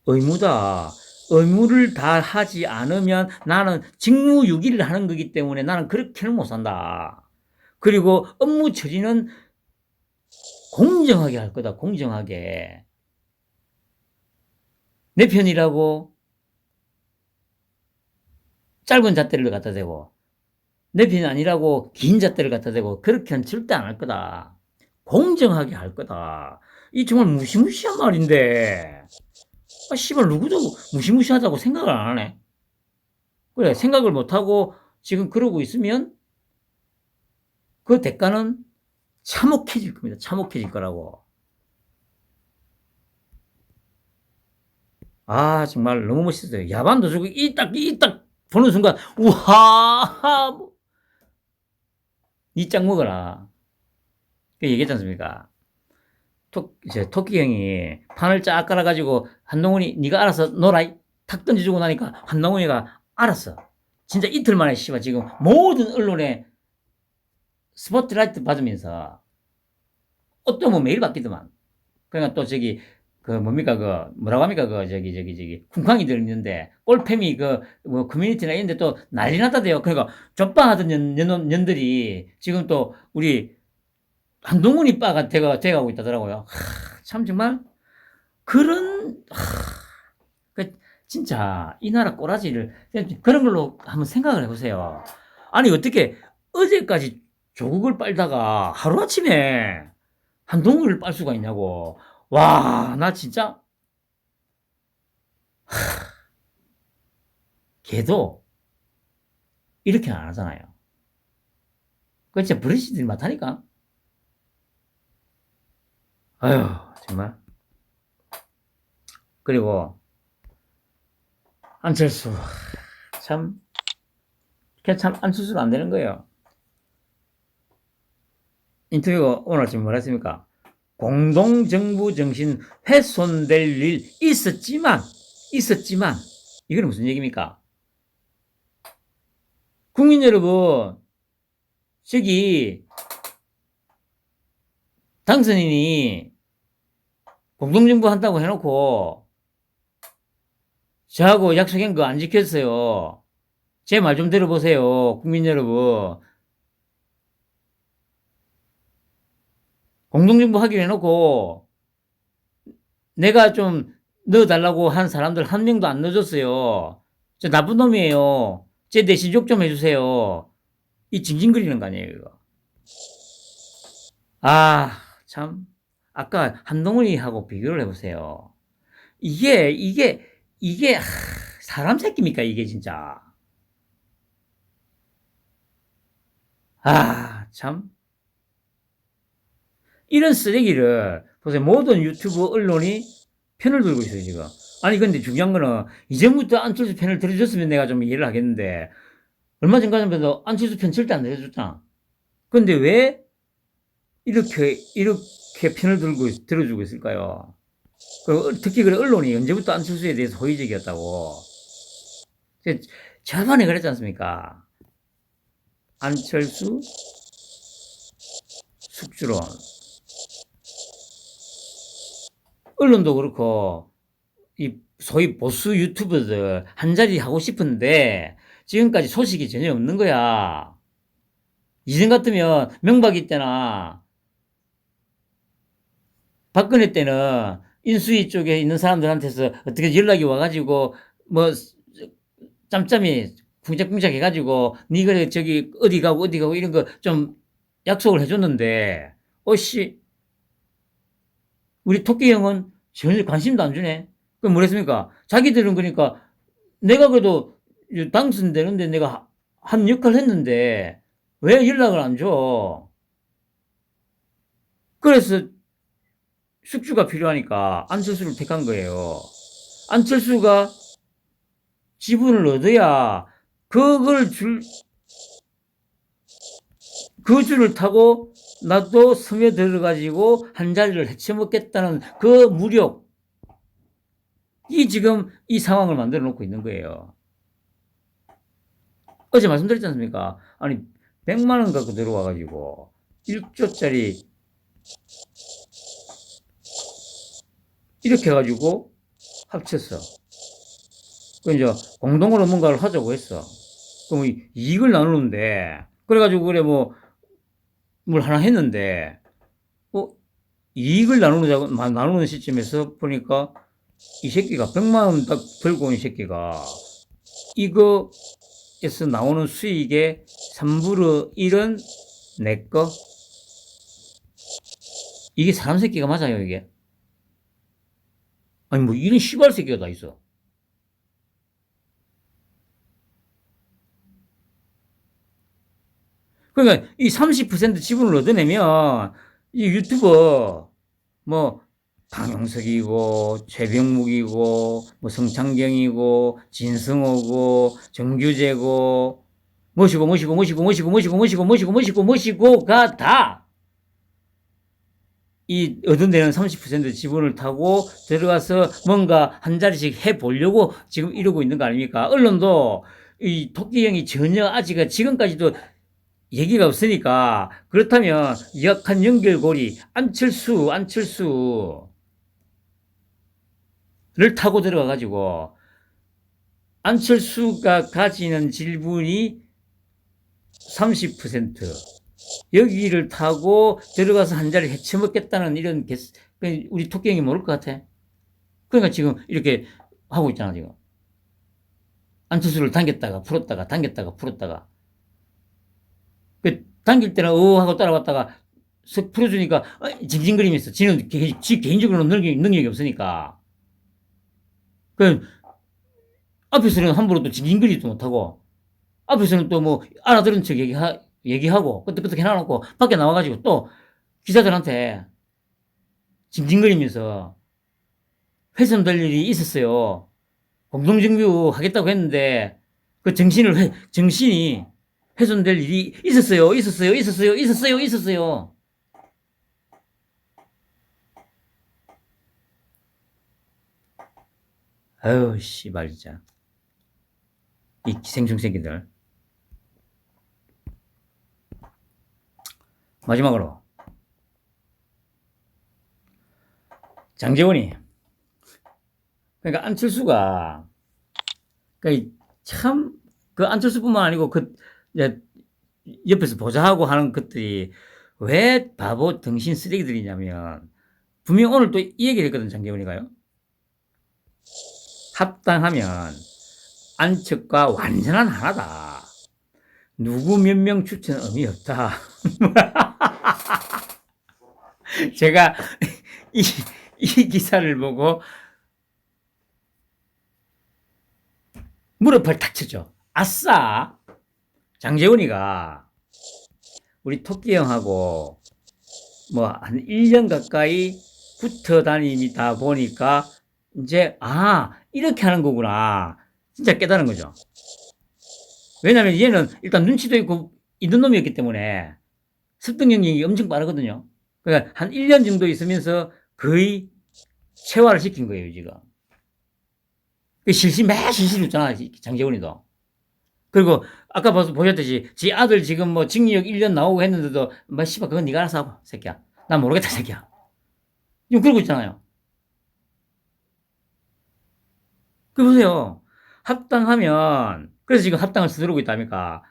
S1: 의무다. 의무를 다 하지 않으면 나는 직무유기를 하는 거기 때문에 나는 그렇게는 못 산다. 그리고 업무 처리는 공정하게 할 거다. 공정하게. 내 편이라고 짧은 잣대를 갖다 대고 내 편이 아니라고 긴 잣대를 갖다 대고 그렇게는 절대 안 할 거다. 공정하게 할 거다. 이 정말 무시무시한 말인데 씨발 누구도 무시무시하다고 생각을 안 하네. 그래 생각을 못하고 지금 그러고 있으면 그 대가는 참혹해질 겁니다. 참혹해질 거라고. 아 정말 너무 멋있어요. 야반도 주고 이 딱 보는 순간 우와 니 짱 먹어라. 그 얘기했지 않습니까? 이제 토끼 형이 판을 쫙 깔아가지고 한동훈이 네가 알아서 놀아 탁 던져주고 나니까 한동훈이가 알았어. 진짜 이틀 만에 씨발 지금 모든 언론에 스포트라이트 받으면서 어떠면 매일 바뀌더만. 그러니까 또 저기 뭡니까 뭐라고 합니까 저기 쿵쾅이들 있는데 꼴팸이 뭐 커뮤니티나 이런 데 또 난리 났다대요. 그러니까 족방하던 년들이 지금 또 우리 한동훈이 빠가 돼가고 있다더라고요. 참 정말 그런 진짜 이 나라 꼬라지를 그런 걸로 한번 생각을 해보세요. 아니 어떻게 어제까지 조국을 빨다가 하루아침에 한동훈을 빨 수가 있냐고. 와, 나 진짜 걔도 이렇게 안 하잖아요. 그 진짜 버릇이들 많다니까. 아휴 정말. 그리고 안철수 참 안철수는 안 되는 거예요. 인터뷰가 오늘 아침 뭐라 했습니까? 공동정부 정신 훼손될 일 있었지만 이건 무슨 얘기입니까? 국민 여러분 저기 당선인이 공동정부 한다고 해놓고 저하고 약속한 거 안 지켰어요. 제 말 좀 들어보세요. 국민 여러분. 공동정부 하기로 해놓고 내가 좀 넣어달라고 한 사람들 한 명도 안 넣어줬어요. 저 나쁜 놈이에요. 제 대신 욕 좀 해주세요. 이 징징거리는 거 아니에요, 이거. 아, 참. 아까 한동훈이하고 비교를 해보세요. 이게, 사람 새끼입니까, 이게 진짜. 아, 참. 이런 쓰레기를, 보세요. 모든 유튜브 언론이 편을 들고 있어요, 지금. 아니, 근데 중요한 거는 이전부터 안철수 편을 들어줬으면 내가 좀 이해를 하겠는데, 얼마 전까지만 안철수 편 절대 안 들어줬잖아. 근데 왜 이렇게 편을 들어주고 있을까요? 특히 그래, 언론이 언제부터 안철수에 대해서 호의적이었다고. 저번에 그랬지 않습니까? 안철수, 숙주론. 언론도 그렇고, 이 소위 보수 유튜버들 한 자리 하고 싶은데, 지금까지 소식이 전혀 없는 거야. 이전 같으면 명박이 때나 박근혜 때는 인수위 쪽에 있는 사람들한테서 어떻게 연락이 와가지고 뭐 짬짬이 쿵짝쿵짝 해가지고 니가 저기 어디 가고 이런 거 좀 약속을 해줬는데 어씨 우리 토끼 형은 전혀 관심도 안 주네. 그럼 뭐랬습니까? 자기들은 그러니까 내가 그래도 당선되는데 내가 한 역할 했는데 왜 연락을 안 줘? 그래서 숙주가 필요하니까 안철수를 택한 거예요. 안철수가 지분을 얻어야 그걸 그 줄을 타고 나도 성에 들어가지고 한 자리를 헤쳐먹겠다는 그 무력, 이 지금 이 상황을 만들어 놓고 있는 거예요. 어제 말씀드렸지 않습니까? 아니, 100만 원 갖고 들어와가지고 1조짜리 이렇게 해가지고 합쳤어. 그 이제 공동으로 뭔가를 하자고 했어. 그럼 이익을 나누는데, 그래가지고 그래 뭐 뭘 하나 했는데, 이익을 나누는 시점에서 보니까 이 새끼가 100만 원 딱 들고 온 새끼가 이거에서 나오는 수익의 3분의 1은 내 거? 이게 사람 새끼가 맞아요, 이게? 아니, 뭐 이런 씨발 새끼가 다 있어. 그러니까 이 30% 지분을 얻어내면 이 유튜버 뭐 강용석이고 최병묵이고 뭐 성창경이고 진승호고 정규재고 뭐시고가 다 이 얻어내는 30% 지분을 타고 들어가서 뭔가 한 자리씩 해보려고 지금 이러고 있는 거 아닙니까? 언론도 이 토끼 형이 전혀 아직 지금까지도 얘기가 없으니까, 그렇다면 약한 연결고리 안철수를 타고 들어가 가지고 안철수가 가지는 지분이 30%, 여기를 타고 들어가서 한 자리 헤쳐먹겠다는 이런 우리 토끼 형이 모를 것 같아. 그러니까 지금 이렇게 하고 있잖아. 지금 안철수를 당겼다가 풀었다가 그 당길 때는 하고 따라갔다가 쓱 풀어주니까 징징거림이 있어. 지는 개인적으로 능력이 없으니까. 그 앞에서는 함부로 또 징징거리지도 못하고, 앞에서는 또 뭐 알아들은 척 얘기하고 끄떡끄떡 해놔놓고 밖에 나와가지고 또 기자들한테 징징거리면서 훼손될 일이 있었어요. 공동정뷰 하겠다고 했는데 그 정신이 훼손될 일이 있었어요. 아유, 씨발, 진짜. 이 기생충 새끼들. 마지막으로. 장재원이. 그러니까 안철수가, 그러니까 참, 그 안철수뿐만 아니고 이제 옆에서 보좌하고 하는 것들이 왜 바보 등신 쓰레기들이냐면, 분명 오늘 또 이 얘기를 했거든, 장재원이가요. 합당하면 안측과 완전한 하나다. 누구 몇 명 추천 의미 없다. 제가 이 기사를 보고 무릎을 탁 쳤죠. 아싸! 장재훈이가 우리 토끼 형하고 뭐 한 1년 가까이 붙어 다니다 보니까 이제, 이렇게 하는 거구나. 진짜 깨달은 거죠. 왜냐면 얘는 일단 눈치도 있고 있는 놈이었기 때문에 습득 능력이 엄청 빠르거든요. 그러니까 한 1년 정도 있으면서 거의 체화를 시킨 거예요, 지금. 매 실실 있잖아, 장재훈이도. 그리고 아까 보셨듯이 지 아들 지금 뭐 징역 1년 나오고 했는데도 뭐 씨발 그건 네가 알아서 하고 새끼야. 난 모르겠다 새끼야. 지금 그러고 있잖아요. 그 보세요. 합당하면 그래서 지금 합당을 서두르고 있다니까.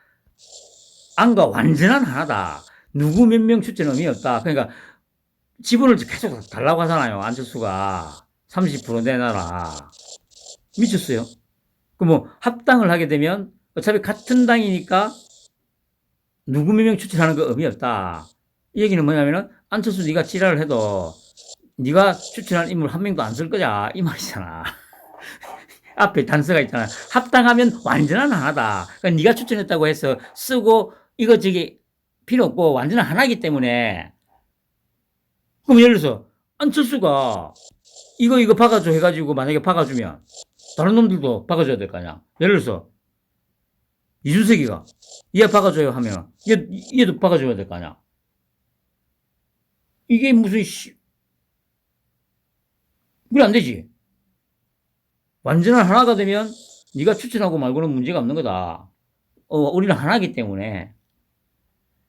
S1: 안과 완전한 하나다. 누구 몇 명 추천은 의미 없다. 그러니까 지분을 계속 달라고 하잖아요. 안철수가 30% 내놔라. 미쳤어요. 그 뭐 합당을 하게 되면 어차피 같은 당이니까 누구 몇 명 추천하는 거 의미 없다. 이 얘기는 뭐냐면은 안철수 네가 지랄을 해도 네가 추천한 인물 한 명도 안 쓸 거냐 이 말이잖아. 앞에 단서가 있잖아. 합당하면 완전한 하나다. 그러니까 네가 추천했다고 해서 쓰고 이거 저기 필요 없고 완전한 하나이기 때문에 그럼 예를 들어서 안철수가 이거 박아줘 해가지고 만약에 박아주면 다른 놈들도 박아줘야 될 거 아니야. 예를 들어서 이준석이가 얘 박아줘요 하면 얘도 박아줘야 될 거 아니야. 이게 무슨 그래 안 되지. 완전한 하나가 되면 네가 추천하고 말고는 문제가 없는 거다. 우리는 하나이기 때문에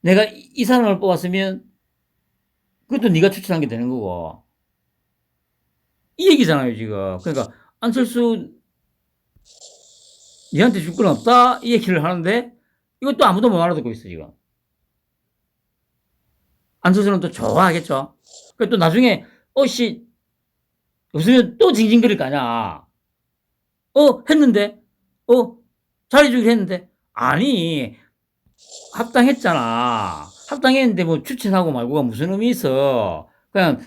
S1: 내가 이 사람을 뽑았으면 그것도 네가 추천한 게 되는 거고 이 얘기잖아요 지금. 그러니까 안철수 얘한테 줄 건 없다 이 얘기를 하는데 이것도 아무도 못 알아듣고 있어 지금. 안철수는 또 좋아하겠죠. 또 나중에 씨 없으면 또 징징거릴 거 아니야. 했는데 잘해주기로 했는데 아니 합당했잖아. 합당했는데 뭐 추천하고 말고가 무슨 의미 있어. 그냥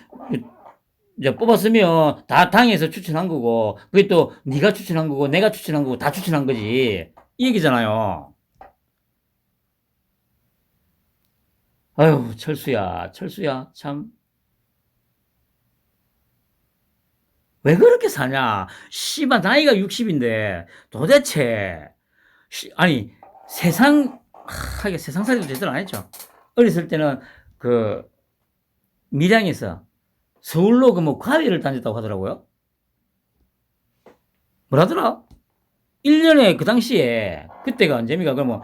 S1: 이제 뽑았으면 다 당에서 추천한 거고 그게 또 네가 추천한 거고 내가 추천한 거고 다 추천한 거지 이 얘기잖아요. 아유 철수야 참 왜 그렇게 사냐. 씨발 나이가 60인데 도대체 아니 이게 세상살이도 제대로 안 했죠. 어렸을 때는 그 밀양에서 서울로 그 뭐 과외를 다녔다고 하더라고요. 뭐라더라? 1년에 그 당시에 그때가 언제입니까? 그러면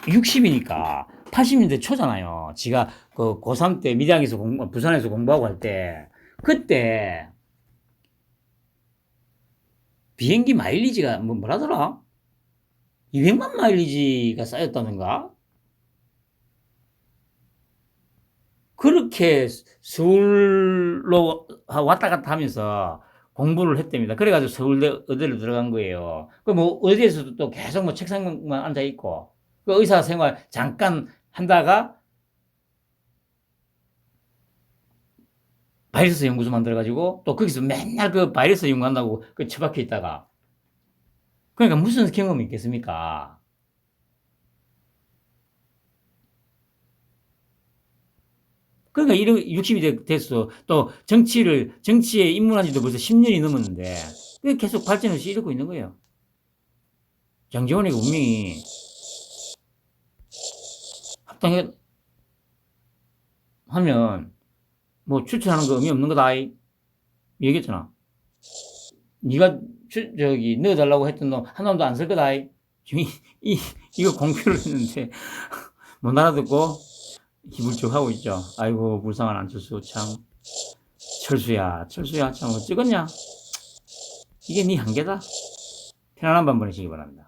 S1: 60이니까 80년대 초잖아요. 지가 그 고3 때 밀양에서 부산에서 공부하고 할 때 그때 비행기 마일리지가 뭐라더라? 200만 마일리지가 쌓였다는가? 그렇게 서울로 왔다 갔다 하면서 공부를 했답니다. 그래가지고 서울대 의대를 들어간 거예요. 그 뭐 의대에서도 또 계속 뭐 책상만 앉아 있고 그 의사 생활 잠깐 한다가 바이러스 연구소 만들어가지고 또 거기서 맨날 그 바이러스 연구한다고 그 처박혀 있다가 그러니까 무슨 경험이 있겠습니까? 그러니까 이런 60이 됐어. 또 정치에 입문한 지도 벌써 10년이 넘었는데 계속 발전 없이 이러고 있는 거예요. 장재원이가 분명히 합당해 하면 뭐 추천하는 거 의미 없는 거다 얘기했잖아. 네가 저기 넣어달라고 했던 놈 한 놈도 안 쓸 거다 이거 공표를 했는데 못 알아듣고 기분 쭉 하고 있죠. 아이고 불쌍한 안철수 참. 철수야 참 어쩌겠냐. 이게 네 한계다. 편안한 밤 보내시기 바랍니다.